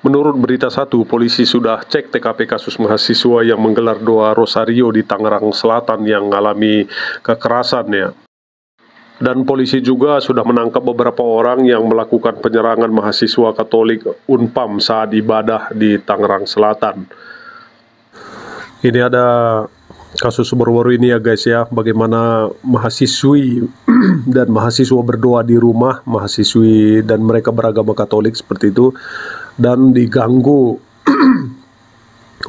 Menurut berita satu, polisi sudah cek TKP kasus mahasiswa yang menggelar doa Rosario di Tangerang Selatan yang mengalami kekerasan ya. Dan polisi juga sudah menangkap beberapa orang yang melakukan penyerangan mahasiswa Katolik Unpam saat ibadah di Tangerang Selatan. Ini ada kasus baru-baru ini ya guys ya, bagaimana mahasiswi dan mahasiswa berdoa di rumah, mahasiswi dan mereka beragama Katolik seperti itu, dan diganggu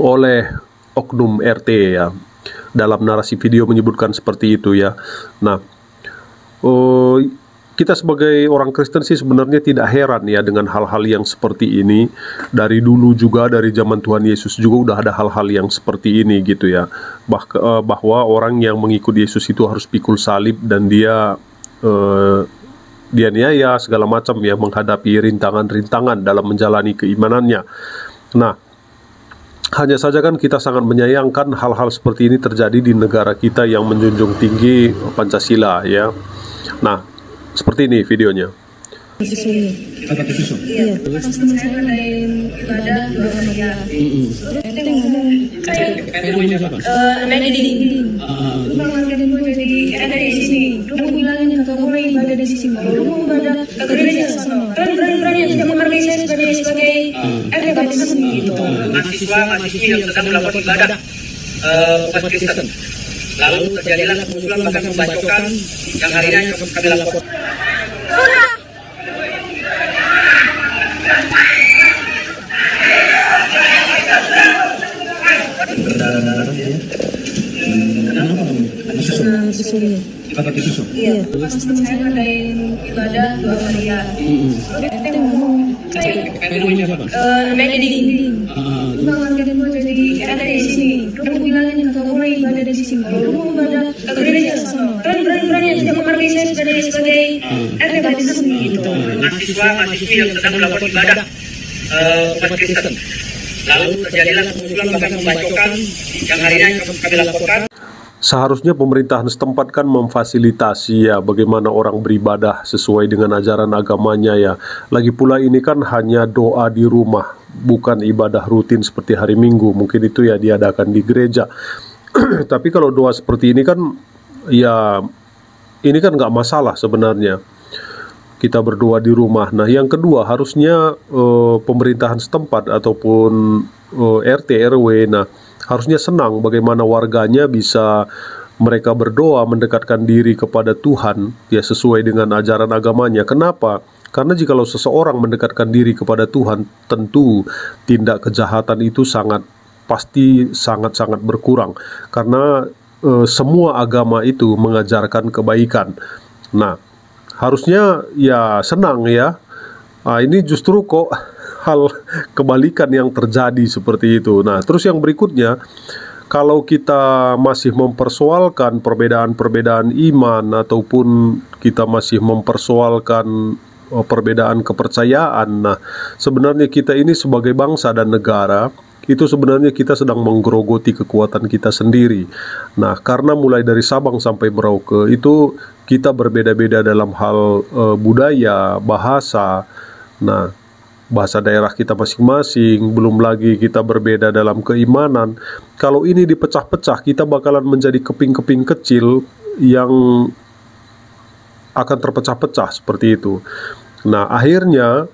oleh oknum RT ya. Dalam narasi video menyebutkan seperti itu ya. Nah, kita sebagai orang Kristen sih sebenarnya tidak heran ya dengan hal-hal yang seperti ini. Dari dulu juga, dari zaman Tuhan Yesus juga udah ada hal-hal yang seperti ini gitu ya. Bahwa orang yang mengikuti Yesus itu harus pikul salib dan dia niaya segala macam ya, menghadapi rintangan-rintangan dalam menjalani keimanannya. Nah, hanya saja kan kita sangat menyayangkan hal-hal seperti ini terjadi di negara kita yang menjunjung tinggi Pancasila ya. Nah, seperti ini videonya. Iya, pas teman saya ngadain ibadah doa Maria. RT ngomong namanya Diding. Lu mau ngadain gue jadi ada di sini. Lu mau bilangin kakak gue ibadah di sini. Lu mau ibadah ke gereja sana. Kan berani tidak menghargai saya sebagai RT di sini gitu. Mahasiswa yang sedang melakukan ibadah umat Kristen. Lalu terjadilah kemunculan bahkan pembacokan yang hari ini kami laporkan. Susunya. Pakai susu. Iya, pas teman saya ngadain ibadah doa Maria. RT ngomong namanya Diding. Lu mau ngadain gue jadi ada di sini. Lu mau bilangin kakak gue ibadah di sini. Lu mau ibadah ke gereja sana. Kan berani tidak menghargai saya sebagai RT di sini gitu. Mahasiswa yang sedang melakukan ibadah umat Kristen. Lalu terjadilah kemunculan bahkan pembacokan yang hari ini kami laporkan. Seharusnya pemerintahan setempat kan memfasilitasi ya bagaimana orang beribadah sesuai dengan ajaran agamanya ya. Lagi pula ini kan hanya doa di rumah, bukan ibadah rutin seperti hari Minggu. Mungkin itu ya diadakan di gereja. Tapi kalau doa seperti ini kan ya, ini kan nggak masalah sebenarnya. Kita berdoa di rumah. Nah, yang kedua harusnya pemerintahan setempat ataupun RT RW, nah harusnya senang bagaimana warganya bisa mereka berdoa mendekatkan diri kepada Tuhan ya sesuai dengan ajaran agamanya. Kenapa? Karena jikalau seseorang mendekatkan diri kepada Tuhan, tentu tindak kejahatan itu pasti sangat-sangat berkurang, karena semua agama itu mengajarkan kebaikan. Nah, harusnya ya senang ya. Nah, ini justru kok hal kebalikan yang terjadi seperti itu. Nah, terus yang berikutnya, kalau kita masih mempersoalkan perbedaan-perbedaan iman ataupun kita masih mempersoalkan perbedaan kepercayaan, nah sebenarnya kita ini sebagai bangsa dan negara itu sebenarnya kita sedang menggerogoti kekuatan kita sendiri. Nah, karena mulai dari Sabang sampai Merauke itu kita berbeda-beda dalam hal budaya, bahasa. Nah, bahasa daerah kita masing-masing, belum lagi kita berbeda dalam keimanan. Kalau ini dipecah-pecah, kita bakalan menjadi keping-keping kecil yang akan terpecah-pecah seperti itu. Nah, akhirnya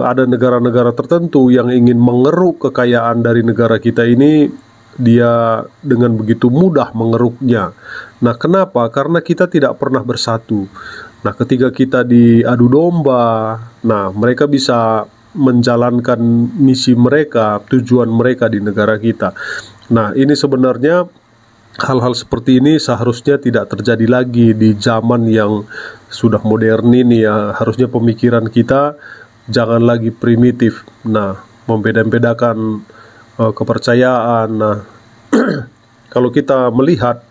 ada negara-negara tertentu yang ingin mengeruk kekayaan dari negara kita ini, dia dengan begitu mudah mengeruknya. Nah, kenapa? Karena kita tidak pernah bersatu. Nah, ketika kita diadu domba, nah mereka bisa menjalankan misi mereka, tujuan mereka di negara kita. Nah, ini sebenarnya hal-hal seperti ini seharusnya tidak terjadi lagi di zaman yang sudah modern ini ya. Harusnya pemikiran kita jangan lagi primitif. Nah, membeda-bedakan kepercayaan. Nah, kalau kita melihat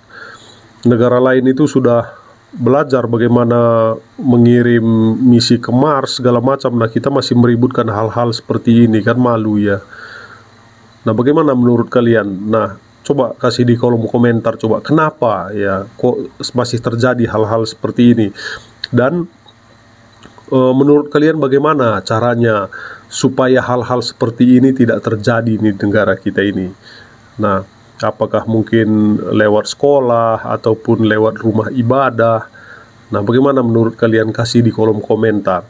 negara lain itu sudah belajar bagaimana mengirim misi ke Mars segala macam. Nah, kita masih meributkan hal-hal seperti ini, kan malu ya. Nah, bagaimana menurut kalian? Nah, coba kasih di kolom komentar, coba kenapa ya kok masih terjadi hal-hal seperti ini. Dan Menurut kalian bagaimana caranya supaya hal-hal seperti ini tidak terjadi di negara kita ini? Nah, apakah mungkin lewat sekolah ataupun lewat rumah ibadah? Nah, bagaimana menurut kalian? Kasih di kolom komentar.